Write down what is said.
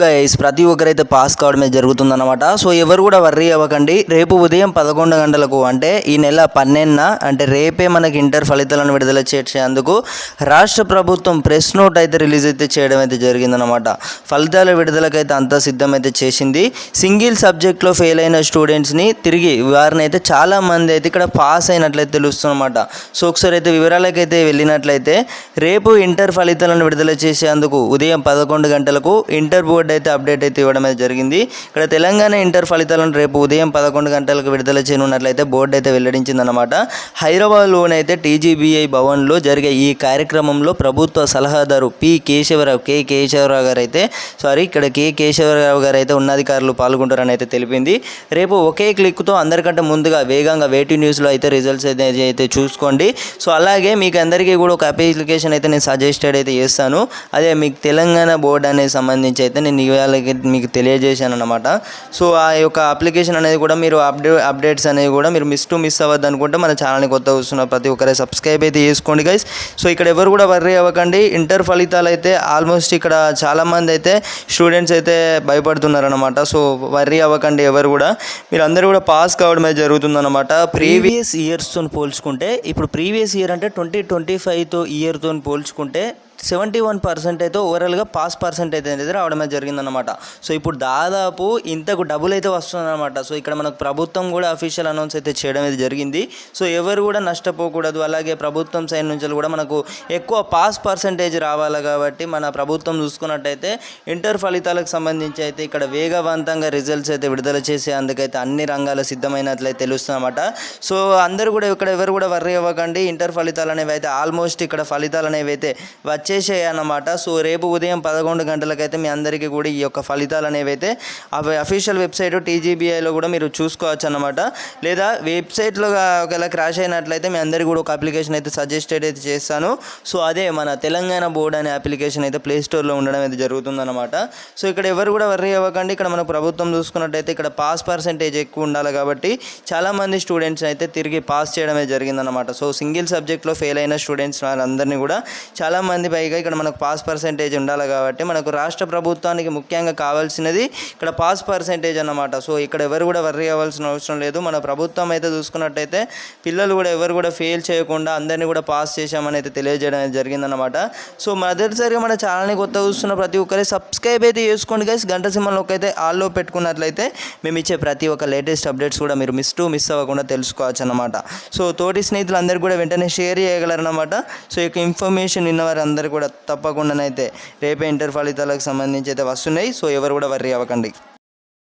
Guys ప్రతి ఒక్కరైతే pass కావడమే జరుగుతుందన్నమాట. సో ఎవరు కూడా వర్రీ అవ్వకండి. రేపు ఉదయం 11 గంటలకు అంటే ఈ నెల 12న అంటే రేపే మనకి ఇంటర్ ఫలితాలను విడుదల చేసేందుకు రాష్ట్ర ప్రభుత్వం ప్రెస్ నోట్ అయితే రిలీజ్ అయితే చేయడం అయితే జరిగిందనమాట. ఫలితాల విడుదలకైతే అంతా సిద్ధమైతే చేసింది. సింగిల్ సబ్జెక్ట్లో ఫెయిల్ అయిన స్టూడెంట్స్ని తిరిగి వారిని అయితే చాలామంది అయితే ఇక్కడ పాస్ అయినట్లయితే తెలుస్తుందన్నమాట. సో ఒకసారి అయితే వివరాలకైతే వెళ్ళినట్లయితే రేపు ఇంటర్ ఫలితాలను విడుదల చేసేందుకు ఉదయం 11 గంటలకు ఇంటర్ బోర్డు అయితే అప్డేట్ అయితే ఇవ్వడం అయితే జరిగింది. ఇక్కడ తెలంగాణ ఇంటర్ ఫలితాలను రేపు ఉదయం 11 గంటలకు విడుదల చేయనున్నట్లయితే బోర్డు అయితే వెల్లడించిందనమాట. హైదరాబాద్లోనైతే టీజీబీఐ భవన్లో జరిగే ఈ కార్యక్రమంలో ప్రభుత్వ సలహాదారు కె కేశవరావు గారు అయితే ఇక్కడ కె కేశవరావు గారు అయితే ఉన్నతాధికారులు పాల్గొంటారని అయితే తెలిపింది. రేపు ఒకే క్లిక్తో అందరికంటే ముందుగా వేగంగా వేటి న్యూస్లో అయితే రిజల్ట్స్ అయితే చూసుకోండి. సో అలాగే మీకు అందరికీ కూడా ఒక అప్లికేషన్ అయితే నేను సజెస్టెడ్ అయితే చేస్తాను. అదే మీకు తెలంగాణ బోర్డు అనేది సంబంధించి అయితే నేను మీకు తెలియజేశాను అనమాట. సో ఆ యొక్క అప్లికేషన్ అనేది కూడా మీరు అప్డేట్స్ అనేవి కూడా మీరు మిస్ అవ్వద్దు అనుకుంటే మన ఛానల్ని కొత్త వస్తున్న ప్రతి ఒక్కరే సబ్స్క్రైబ్ అయితే చేసుకోండి గైస్. సో ఇక్కడ ఎవరు కూడా వర్రీ అవ్వకండి. ఇంటర్ ఫలితాలు అయితే ఆల్మోస్ట్ ఇక్కడ చాలామంది అయితే స్టూడెంట్స్ అయితే భయపడుతున్నారనమాట. సో వర్రీ అవ్వకండి ఎవరు కూడా. మీరు అందరూ కూడా పాస్ కావడమే జరుగుతుందన్నమాట. ప్రీవియస్ ఇయర్స్తో పోల్చుకుంటే ఇప్పుడు ప్రీవియస్ ఇయర్ అంటే 2025 ఇయర్తో పోల్చుకుంటే 71% అయితే ఓవరాల్గా పాస్ పర్సెంటేజ్ అనేది రావడమే జరిగిందనమాట. సో ఇప్పుడు దాదాపు ఇంతకు డబుల్ అయితే వస్తుందన్నమాట. సో ఇక్కడ మనకు ప్రభుత్వం కూడా అఫీషియల్ అనౌన్స్ అయితే చేయడం అయితే జరిగింది. సో ఎవరు కూడా నష్టపోకూడదు. అలాగే ప్రభుత్వం సైడ్ నుంచి కూడా మనకు ఎక్కువ పాస్ పర్సెంటేజ్ రావాలి కాబట్టి మన ప్రభుత్వం చూసుకున్నట్టయితే ఇంటర్ ఫలితాలకు సంబంధించి అయితే ఇక్కడ వేగవంతంగా రిజల్ట్స్ అయితే విడుదల చేసే అందుకైతే అన్ని రంగాలు సిద్ధమైనట్లయితే తెలుస్తుందన్నమాట. సో అందరూ కూడా ఇక్కడ ఎవరు కూడా వర్రీ అవ్వకండి. ఇంటర్ ఫలితాలు అనేవి అయితే ఆల్మోస్ట్ ఇక్కడ ఫలితాలు అనేవి అయితే వచ్చేసాయన్నమాట. సో రేపు ఉదయం 11 గంటలకైతే మీ అందరికీ కూడా ఈ యొక్క ఫలితాలు అనేవి అయితే అఫీషియల్ వెబ్సైట్ టీజీబీఐలో కూడా మీరు చూసుకోవచ్చు అన్నమాట. లేదా వెబ్సైట్లో ఒకవేళ క్రాష్ అయినట్లయితే మీ అందరికీ కూడా ఒక అప్లికేషన్ అయితే సజెస్టెడ్ అయితే చేస్తాను. సో అదే మన తెలంగాణ బోర్డు అనే అప్లికేషన్ అయితే ప్లేస్టోర్లో ఉండడం అయితే జరుగుతుందన్నమాట. సో ఇక్కడ ఎవరు కూడా వర్రీ అవ్వకండి. ఇక్కడ మన ప్రభుత్వం చూసుకున్నట్టయితే ఇక్కడ పాస్ పర్సెంటేజ్ ఎక్కువ ఉండాలి కాబట్టి చాలామంది స్టూడెంట్స్ అయితే తిరిగి పాస్ చేయడమే జరిగిందన్నమాట. సో సింగిల్ సబ్జెక్ట్లో ఫెయిల్ అయిన స్టూడెంట్స్ వాళ్ళందరినీ కూడా చాలామంది పైగా ఇక్కడ మనకు పాస్ పర్సెంటేజ్ ఉండాలి కాబట్టి మనకు రాష్ట్ర ప్రభుత్వానికి ముఖ్యంగా కావాల్సినది ఇక్కడ పాస్ పర్సెంటేజ్ అన్నమాట. సో ఇక్కడ ఎవరు కూడా వర్రీ అవ్వాల్సిన అవసరం లేదు. మన ప్రభుత్వం అయితే చూసుకున్నట్టయితే పిల్లలు కూడా ఎవరు కూడా ఫెయిల్ చేయకుండా అందరినీ కూడా పాస్ చేశామని అయితే తెలియజేయడం అయితే జరిగిందనమాట. సో మొదటిసారిగా మన ఛానల్ని కొత్త చూస్తున్న ప్రతి ఒక్కరి సబ్స్క్రైబ్ అయితే చేసుకోండి గైస్. గంట సింబల్లోకి అయితే ఆల్లో పెట్టుకున్నట్లయితే మేము ఇచ్చే ప్రతి ఒక్క లేటెస్ట్ అప్డేట్స్ కూడా మీరు మిస్ అవ్వకుండా తెలుసుకోవచ్చు అన్నమాట. సో తోటి స్నేహితులు అందరూ కూడా వెంటనే షేర్ చేయగలరన్నమాట. సో ఈ ఇన్ఫర్మేషన్ విన్నవారు అందరూ కూడా తప్పకుండానైతే రేపే ఇంటర్ ఫలితాలకు సంబంధించి అయితే వస్తున్నాయి. సో ఎవరు కూడా వర్రీ అవ్వకండి.